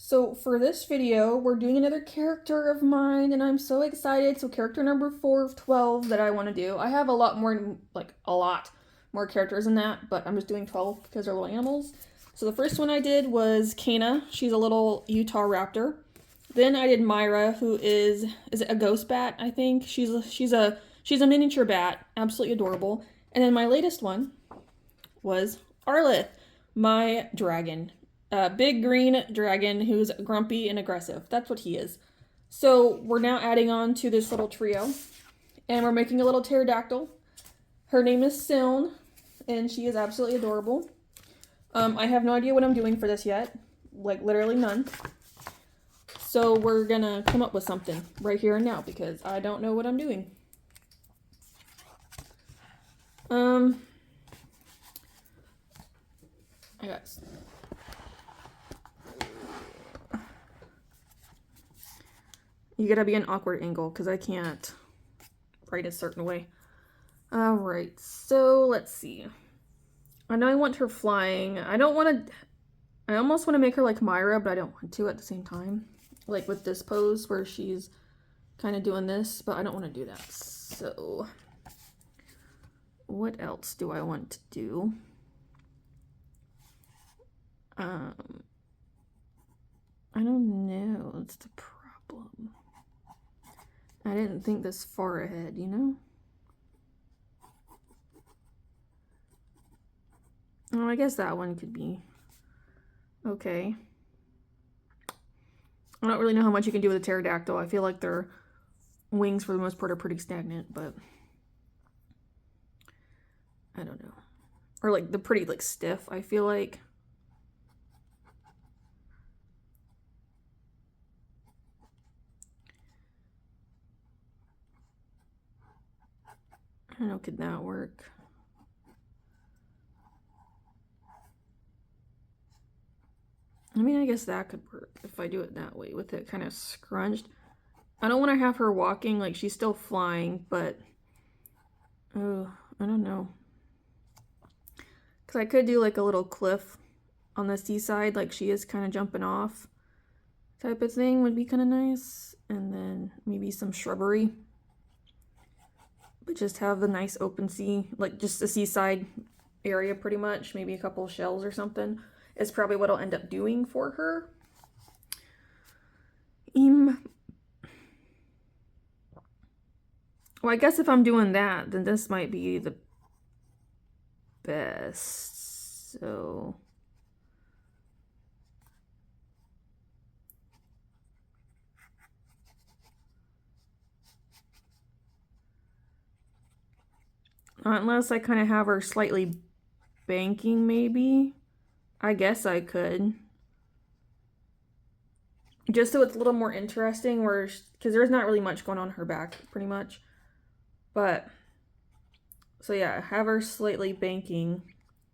So for this video, we're doing another character of mine, and I'm so excited. So character number 4 of 12 that I want to do. I have a lot more, like a lot more characters than that, but I'm just doing 12 because they're little animals. So the first one I did was Kana. She's a little Utah raptor. Then I did Myra, who is it a ghost bat? I think she's a miniature bat, absolutely adorable. And then my latest one was Arlith, my dragon. Big green dragon who's grumpy and aggressive. That's what he is. So we're now adding on to this little trio. And we're making a little pterodactyl. Her name is Siln, and she is absolutely adorable. I have no idea what I'm doing for this yet. Like, literally none. So we're gonna come up with something right here and now because I don't know what I'm doing. I got... You gotta be an awkward angle because I can't write a certain way. Alright, so let's see. I know I want her flying. I almost want to make her like Myra, but I don't want to at the same time. Like with this pose where she's kind of doing this, but I don't want to do that. So what else do I want to do? I don't know. That's the problem. I didn't think this far ahead, you know? Oh, I guess that one could be okay. I don't really know how much you can do with a pterodactyl. I feel like their wings, for the most part, are pretty stagnant, but I don't know. Or like they're pretty like stiff, I feel like. I don't know, could that work? I mean, I guess that could work if I do it that way with it kind of scrunched. I don't want to have her walking like she's still flying, but oh, I don't know. Because I could do like a little cliff on the seaside, like she is kind of jumping off type of thing would be kind of nice. And then maybe some shrubbery. But just have the nice open sea, like just a seaside area pretty much. Maybe a couple shells or something is probably what I'll end up doing for her. Well, I guess if I'm doing that, then this might be the best. So unless I kind of have her slightly banking, maybe. I guess I could. Just so it's a little more interesting, where because there's not really much going on her back, pretty much. But, so yeah, have her slightly banking,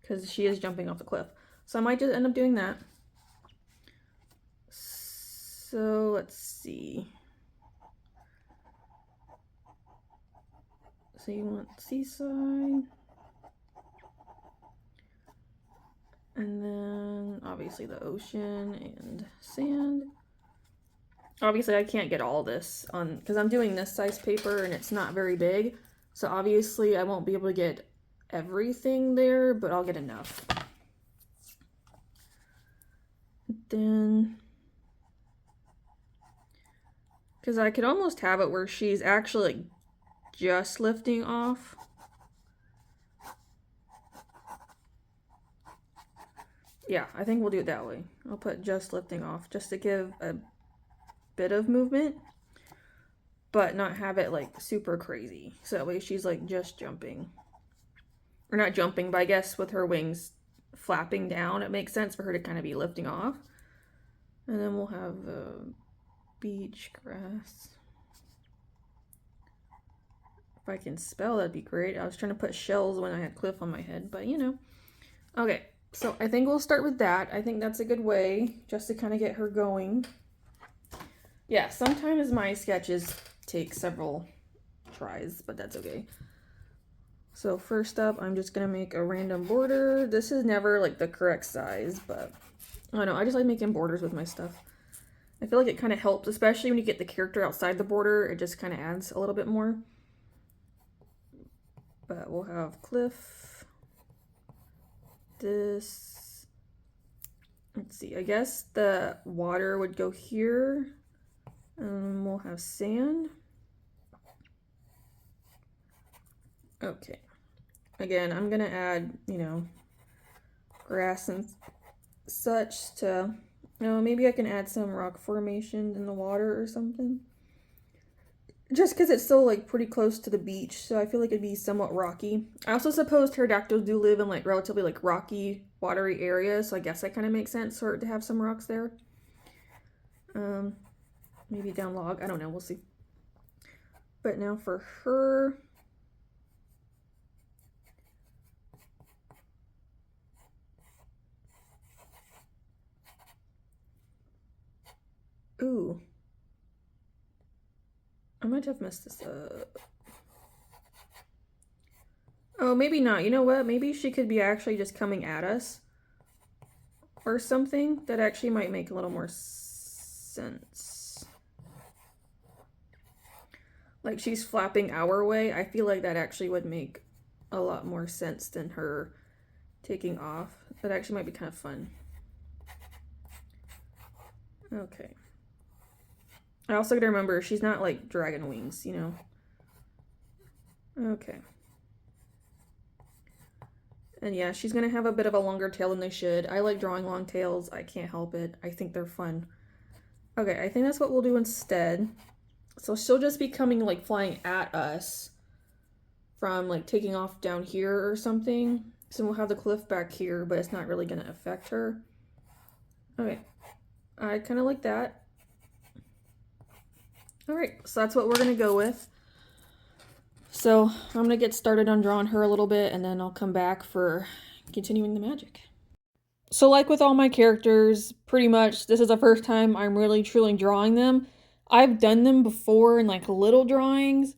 because she is jumping off the cliff. So I might just end up doing that. So, let's see. So you want seaside. And then, obviously, the ocean and sand. Obviously, I can't get all this on, because I'm doing this size paper and it's not very big. So obviously, I won't be able to get everything there, but I'll get enough. Then, because I could almost have it where she's actually like just lifting off. Yeah, I think we'll do it that way. I'll put just lifting off just to give a bit of movement, but not have it like super crazy. So that way she's like just jumping. Or not jumping, but I guess with her wings flapping down, it makes sense for her to kind of be lifting off. And then we'll have beach grass. If I can spell, that'd be great. I was trying to put shells when I had cliff on my head, but you know. Okay, so I think we'll start with that. I think that's a good way just to kind of get her going. Yeah, sometimes my sketches take several tries, but that's okay. So first up, I'm just gonna make a random border. This is never like the correct size, but I don't know, I just like making borders with my stuff. I feel like it kind of helps, especially when you get the character outside the border. It just kind of adds a little bit more. But we'll have cliff. This. Let's see. I guess the water would go here. We'll have sand. Okay. Again, I'm gonna add, you know, grass and such to, you know, maybe I can add some rock formations in the water or something. Just because it's still like pretty close to the beach, so I feel like it'd be somewhat rocky. I also suppose pterodactyls do live in like relatively like rocky, watery areas, so I guess that kind of makes sense for it to have some rocks there. Maybe down log, I don't know, we'll see. But now for her. Ooh. I might have messed this up. Oh, maybe not. You know what? Maybe she could be actually just coming at us. Or something. That actually might make a little more sense. Like she's flapping our way. I feel like that actually would make a lot more sense than her taking off. That actually might be kind of fun. Okay. I also gotta remember she's not like dragon wings, you know? Okay. And yeah, she's gonna have a bit of a longer tail than they should. I like drawing long tails. I can't help it. I think they're fun. Okay, I think that's what we'll do instead. So she'll just be coming like flying at us from like taking off down here or something. So we'll have the cliff back here, but it's not really gonna affect her. Okay, I kind of like that. All right, so that's what we're gonna go with. So I'm gonna get started on drawing her a little bit and then I'll come back for continuing the magic. So like with all my characters, pretty much this is the first time I'm really truly drawing them. I've done them before in like little drawings,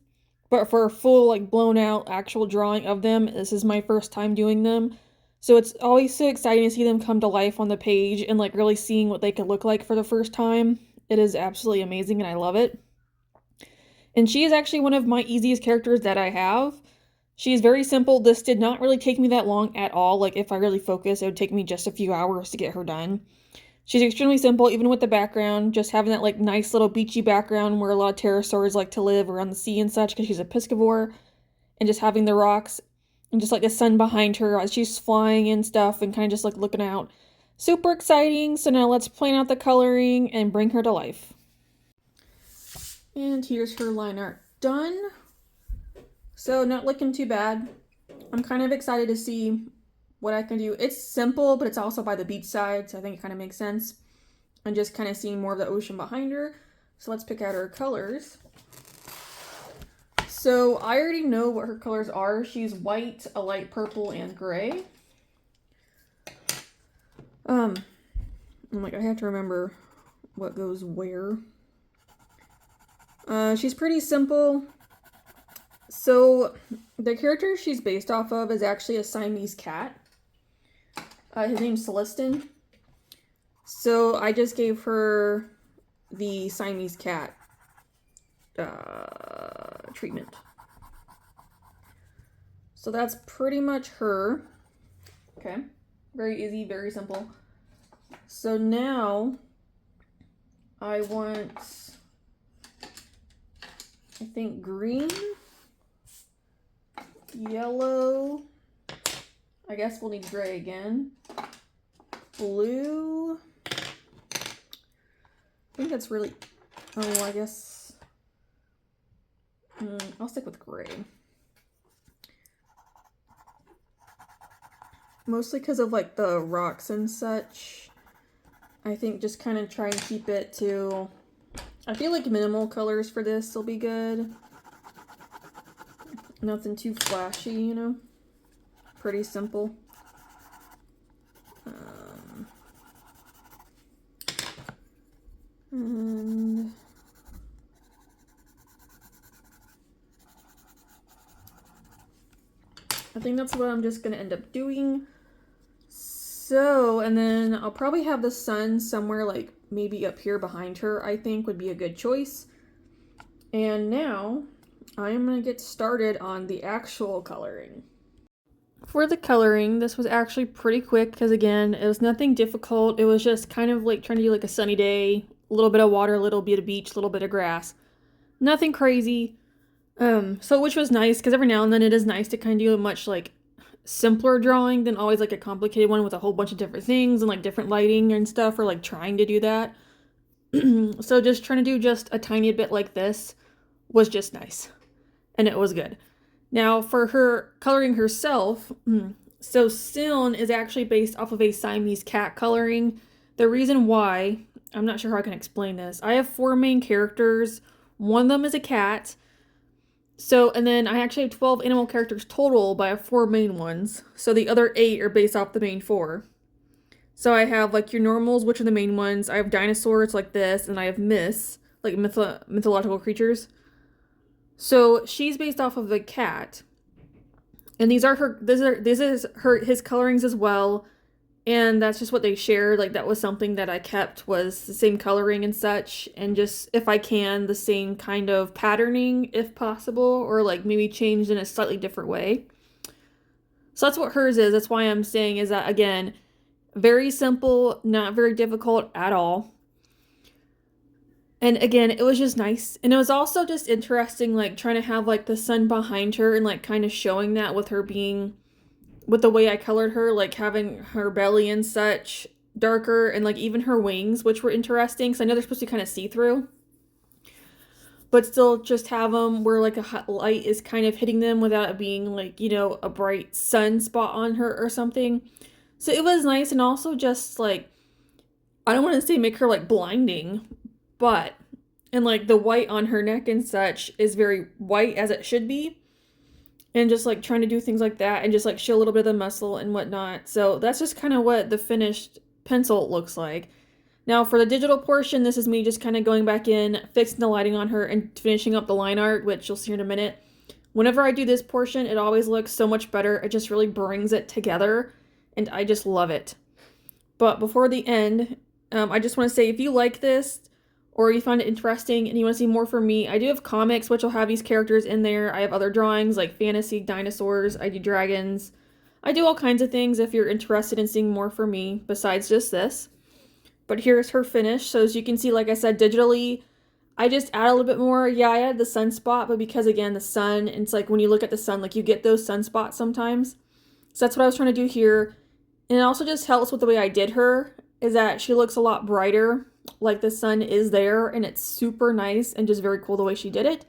but for a full like blown out actual drawing of them, this is my first time doing them. So it's always so exciting to see them come to life on the page and like really seeing what they could look like for the first time. It is absolutely amazing and I love it. And she is actually one of my easiest characters that I have. She's very simple. This did not really take me that long at all. Like if I really focus, it would take me just a few hours to get her done. She's extremely simple, even with the background, just having that like nice little beachy background where a lot of pterosaurs like to live around the sea and such because she's a piscivore, and just having the rocks and just like the sun behind her as she's flying and stuff and kind of just like looking out. Super exciting. So now let's plan out the coloring and bring her to life. And here's her line art done. So not looking too bad. I'm kind of excited to see what I can do. It's simple, but it's also by the beach side, so I think it kind of makes sense. And just kind of seeing more of the ocean behind her. So let's pick out her colors. So I already know what her colors are. She's white, a light purple, and gray. I'm like, I have to remember what goes where. She's pretty simple. So the character she's based off of is actually a Siamese cat. His name's Siln. So I just gave her the Siamese cat treatment. So that's pretty much her. Okay, very easy, very simple. So now I want, I think, green, yellow, I guess we'll need gray again, blue, I think that's really, oh, I guess, I'll stick with gray. Mostly because of like the rocks and such. I think just kind of try and keep it to, I feel like minimal colors for this will be good. Nothing too flashy, you know. Pretty simple. And I think that's what I'm just gonna end up doing. So, and then I'll probably have the sun somewhere like maybe up here behind her, I think would be a good choice. And now I'm going to get started on the actual coloring. For the coloring, this was actually pretty quick because again, it was nothing difficult. It was just kind of like trying to do like a sunny day, a little bit of water, a little bit of beach, a little bit of grass. Nothing crazy. So which was nice because every now and then it is nice to kind of do a much like simpler drawing than always like a complicated one with a whole bunch of different things and like different lighting and stuff, or like trying to do that. So just trying to do just a tiny bit like this was just nice, and it was good. Now for her coloring herself, so Siln is actually based off of a Siamese cat coloring. The reason why, I'm not sure how I can explain this. I have 4 main characters. One of them is a cat. So, and then I actually have 12 animal characters total, but I have 4 main ones. So the other 8 are based off the main 4. So I have like your normals, which are the main ones. I have dinosaurs like this, and I have myths, like mythological creatures. So she's based off of the cat. And these are her, this is his colorings as well. And that's just what they shared. Like that was something that I kept, was the same coloring and such, and just if I can, the same kind of patterning if possible, or like maybe changed in a slightly different way. So that's what hers is. That's why I'm saying is that, again, very simple, not very difficult at all. And again, it was just nice. And it was also just interesting, like trying to have like the sun behind her and like kind of showing that with her being, with the way I colored her, like having her belly and such darker, and like even her wings, which were interesting because I know they're supposed to be kind of see-through, but still just have them where like a hot light is kind of hitting them without it being like, you know, a bright sun spot on her or something. So it was nice, and also just like, I don't want to say make her like blinding, but, and like the white on her neck and such is very white as it should be. And just like trying to do things like that and just like show a little bit of the muscle and whatnot. So that's just kind of what the finished pencil looks like. Now for the digital portion, this is me just kind of going back in, fixing the lighting on her and finishing up the line art, which you'll see in a minute. Whenever I do this portion, it always looks so much better. It just really brings it together, and I just love it. But before the end, I just want to say, if you like this, or you find it interesting and you want to see more from me, I do have comics which will have these characters in there. I have other drawings like fantasy, dinosaurs, I do dragons. I do all kinds of things if you're interested in seeing more from me besides just this. But here's her finish. So as you can see, like I said, digitally, I just add a little bit more. Yeah, I added the sunspot, but because again, the sun, it's like when you look at the sun, like you get those sunspots sometimes. So that's what I was trying to do here. And it also just helps with the way I did her, is that she looks a lot brighter, like the sun is there, and it's super nice and just very cool the way she did it.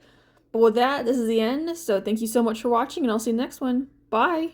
But with that, this is the end. So thank you so much for watching, and I'll see you in the next one. Bye!